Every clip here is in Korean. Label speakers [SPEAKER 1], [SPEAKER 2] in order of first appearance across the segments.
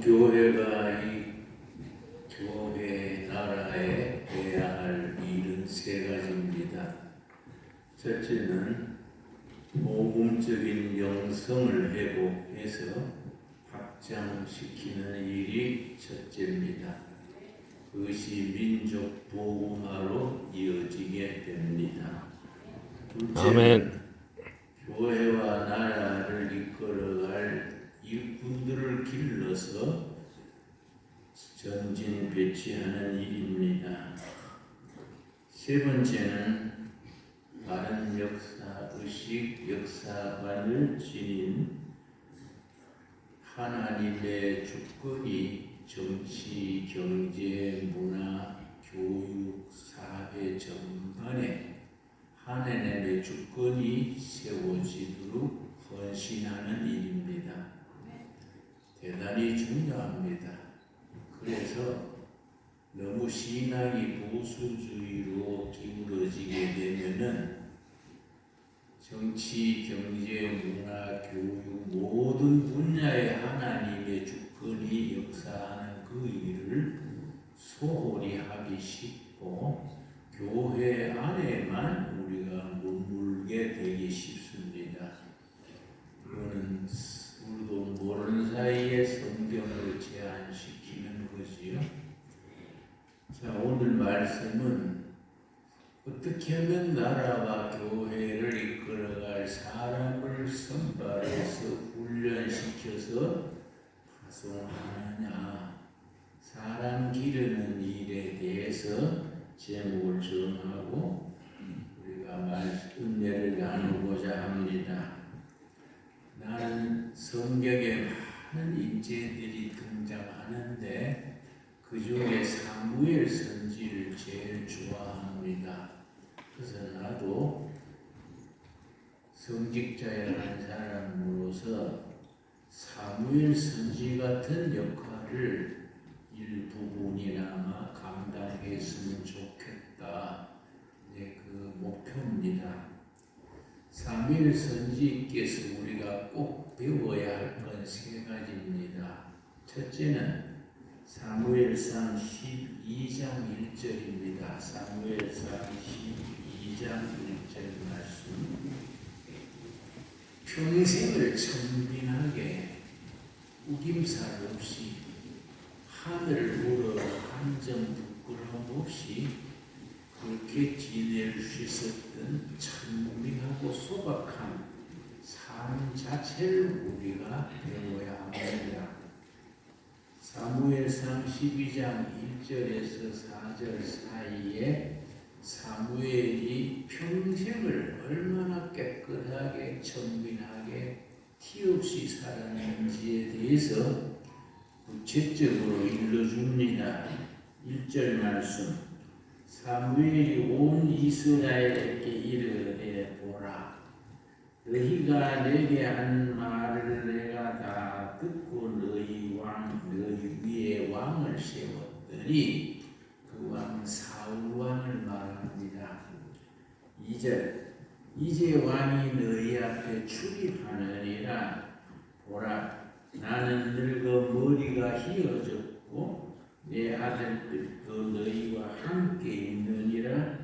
[SPEAKER 1] 교회가 이 교회 나라에 해야 할 일은 세 가지입니다. 첫째는 복음적인 영성을 회복해서 확장시키는 일이 첫째입니다. 그것이 민족 복음화로 이어지게 됩니다. 둘째는 교회와 나라를 이끌어갈 일꾼들을 길러서 전진 배치하는 일입니다. 세 번째는 바른 역사의식, 역사관을 지닌 하나님의 주권이 정치, 경제, 문화, 교육, 사회 전반에 하나님의 주권이 세워지도록 헌신하는 일입니다. 대단히 중요합니다. 그래서 너무 신앙이 보수주의로 기울어지게 되면은 정치, 경제, 문화, 교육 모든 분야에 하나님의 주권이 역사하는 그 일을 소홀히 하기 쉽고 교회 안에만 우리가 머물게 되기 쉽습니다. 그거는 우리도 모르는 사이에 성경을 제한시키는 거지요. 자, 오늘 말씀은 어떻게 하면 나라와 교회를 이끌어갈 사람을 선발해서 훈련시켜서 파송하느냐, 사람 기르는 일에 대해서 제목을 정하고 우리가 은혜를 나누고자 합니다. 나는 성경에 많은 인재들이 등장하는데 그 중에 사무엘 선지를 제일 좋아합니다. 그래서 나도 성직자의 한 사람으로서 사무엘 선지 같은 역할을 일부분이나마 감당했으면 좋겠다. 그 목표입니다. 사무엘 선지께서 우리가 꼭 배워야 할 건 세 가지입니다. 첫째는 사무엘상 12장 1절입니다. 사무엘상 12장 1절 말씀. 평생을 천빈하게 우김살 없이 하늘을 우러 한 점 부끄러움 없이 그렇게 지낼 수 있었던 천빈하고 소박한 삶 자체를 우리가 배워야 합니다. 사무엘상 12장 1절에서 4절 사이에 사무엘이 평생을 얼마나 깨끗하게 천빈하게 티 없이 살았는지에 대해서 구체적으로 일러줍니다. 1절 말씀. 사무엘이 온 이스라엘에게 이르되 보라, 너희가 내게 한 말을 내가 다 듣고 너희 위에 왕을 세웠더니 그 왕은 사울 왕을 말합니다. 2절. 이제 왕이 너희 앞에 출입하느니라. 보라, 나는 늙어 머리가 휘어졌고 내 아들들도 너희와 함께 있느니라.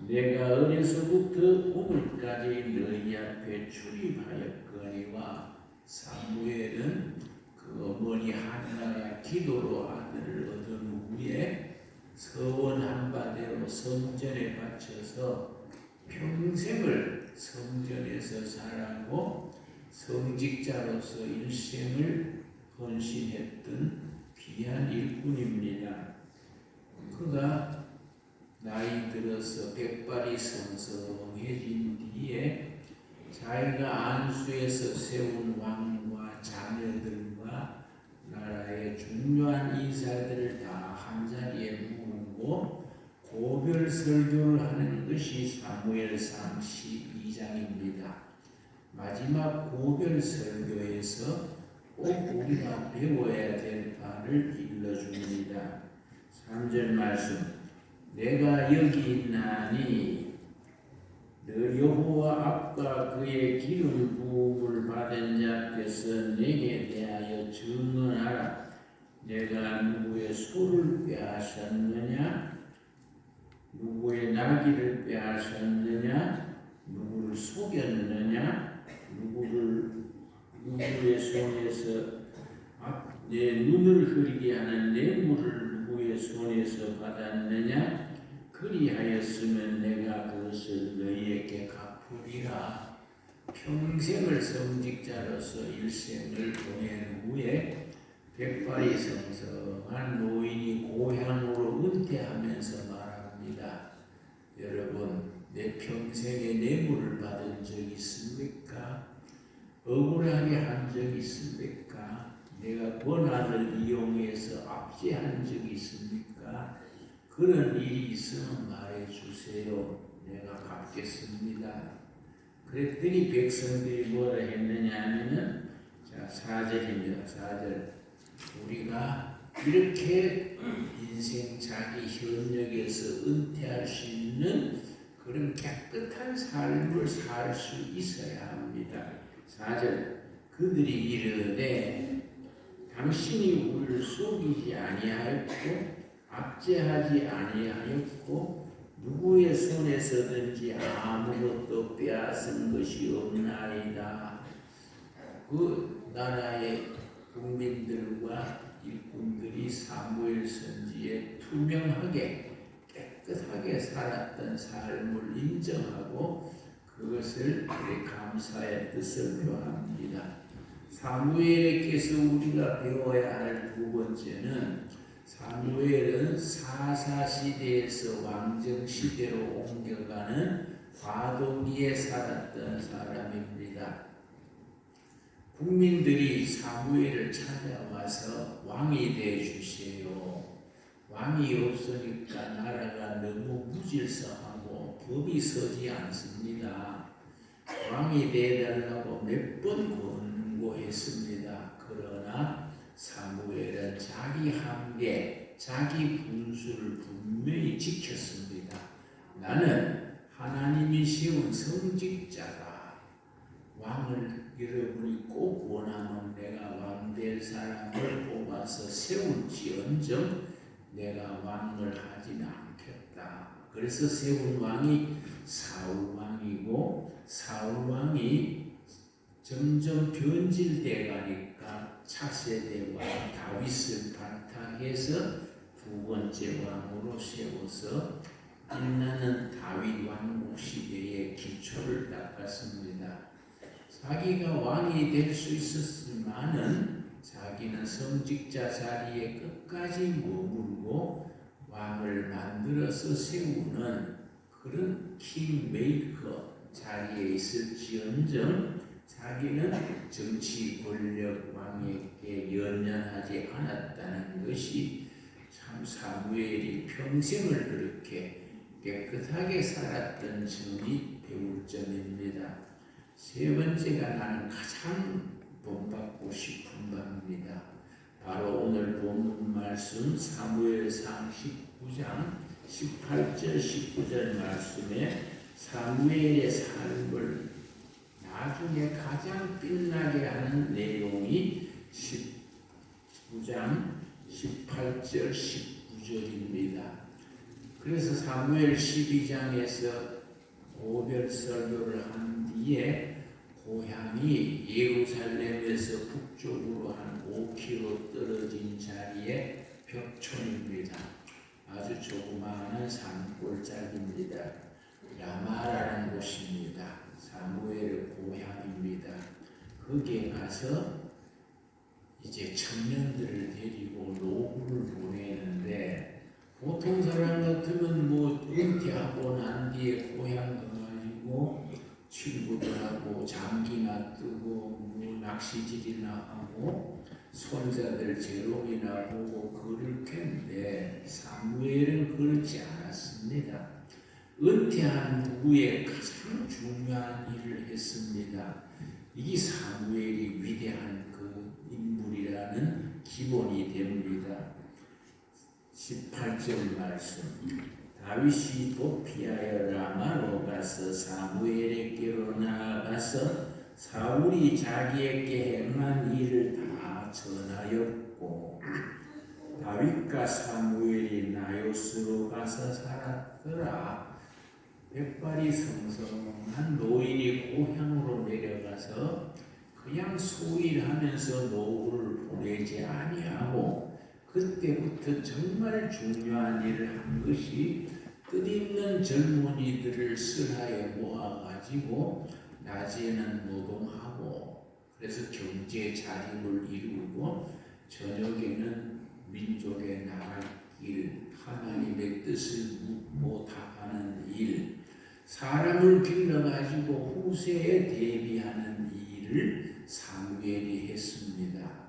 [SPEAKER 1] 내가 어려서부터 오늘까지 너희 앞에 출입하였거니와. 사무엘은 그 어머니 한나의 기도로 아들을 얻은 후에 서원한 바대로 성전에 바쳐서 평생을 성전에서 살아고 성직자로서 일생을 헌신했던 귀한 일꾼입니다. 그가 나이 들어서 백발이 성성해진 뒤에 자기가 안수에서 세운 왕과 자녀들과 나라의 중요한 인사들을 다 한자리에 모으고 고별 설교를 하는 것이 사무엘상 12장입니다. 마지막 고별 설교에서 꼭 우리가 배워야 될 바를 일러줍니다. 3절 말씀. 내가 여기 있나니 너 여호와 앞과 그의 기름 부음을 받은 자께서 내게 대하여 증언하라. 내가 누구의 소를 빼앗았느냐? 누구의 나귀를 빼앗았느냐? 누구를 속였느냐? 누구의 손에서 내 눈을 흐리게 하는 뇌물을 누구의 손에서 받았느냐? 그리하였으면 내가 그것을 너희에게 갚으리라. 평생을 성직자로서 일생을 보낸 후에 백발이 성성한 노인이 고향으로 은퇴하면서 말합니다. 여러분, 내 평생에 뇌물을 받은 적 있습니까? 억울하게 한 적 있습니까? 내가 권한을 이용해서 압제한 적 있습니까? 그런 일이 있으면 말해주세요. 내가 갚겠습니다. 그랬더니 백성들이 뭐라 했느냐 하면은, 자, 4절입니다. 4절. 우리가 이렇게 인생 자기 현역에서 은퇴할 수 있는 그런 깨끗한 삶을 살 수 있어야 합니다. 4절. 그들이 이르되 당신이 우리를 속이지 아니하였고 압제하지 아니하였고 누구의 손에서든지 아무것도 빼앗은 것이 없나이다. 그 나라의 국민들과 일꾼들이 사무엘 선지에 투명하게 깨끗하게 살았던 삶을 인정하고 그것을 감사의 뜻을 표합니다. 사무엘에게서 우리가 배워야 할 두 번째는, 사무엘은 사사시대에서 왕정시대로 옮겨가는 과도기에 살았던 사람입니다. 국민들이 사무엘을 찾아와서 왕이 되어주세요. 왕이 없으니까 나라가 너무 무질서하고 법이 서지 않습니다. 왕이 되어달라고 몇 번 권고했습니다. 그러나 사무엘은 자기 한계, 자기 분수를 분명히 지켰습니다. 나는 하나님이 세운 성직자다. 왕을 여러분이 꼭 원하면 내가 왕 될 사람을 뽑아서 세울지언정 내가 왕을 하지는 않겠다. 그래서 세운 왕이 사울 왕이고, 사울 왕이 점점 변질돼 가니까 차세대 왕 다윗을 바탕해서 두 번째 왕으로 세워서 빛나는 다윗 왕국 시대의 기초를 닦았습니다. 자기가 왕이 될 수 있었지만은 자기는 성직자 자리에 끝까지 머물고 왕을 만들어서 세우는 그런 킹메이커 자리에 있을지언정 자기는 정치 권력 왕에게 연연하지 않았다는 것이 참 사무엘이 평생을 그렇게 깨끗하게 살았던 점이 배울 점입니다. 세 번째가 나는 가장 본받고 싶은 바입니다. 바로 오늘 본문 말씀 사무엘상 19장 18절 19절 말씀에 사무엘의 삶을 나중에 가장 빛나게 하는 내용이 19장 18절 19절입니다. 그래서 사무엘 12장에서 오별 설교를 한 뒤에 고향이 예루살렘에서 북쪽으로 한 5km 떨어진 자리에 벽촌입니다. 아주 조그마한 산골짜기입니다. 라마라는 곳입니다. 사무엘의 고향입니다. 거기에 가서 이제 청년들을 데리고 노후를 보내는데, 보통 사람 같으면 은퇴하고 난 뒤에 고향 가가지고 친구들하고 장기나 뜨고 낚시질이나 하고 손자들 재롱이나 보고 그럴 텐데, 사무엘은 그렇지 않았습니다. 은퇴한 후에 가장 중요한 일을 했습니다. 이 사무엘이 위대한 그 인물이라는 기본이 됩니다. 18절 말씀. 다윗이 도피하여 라마로 가서 사무엘에게로 나아가서 사울이 자기에게 행한 일을 다 전하였고, 다윗과 사무엘이 나요스로 가서 살았더라. 백발이 성성한 노인이 고향으로 내려가서 그냥 소일하면서 노후를 보내지 아니하고 그때부터 정말 중요한 일을 한 것이 뜻있는 젊은이들을 쓸하에 모아가지고 낮에는 노동하고 그래서 경제 자립을 이루고 저녁에는 민족의 나갈 길, 하나님의 뜻을 묻고 답하는 일, 사람을 길러가지고 후세에 대비하는 일을 사무엘이 했습니다.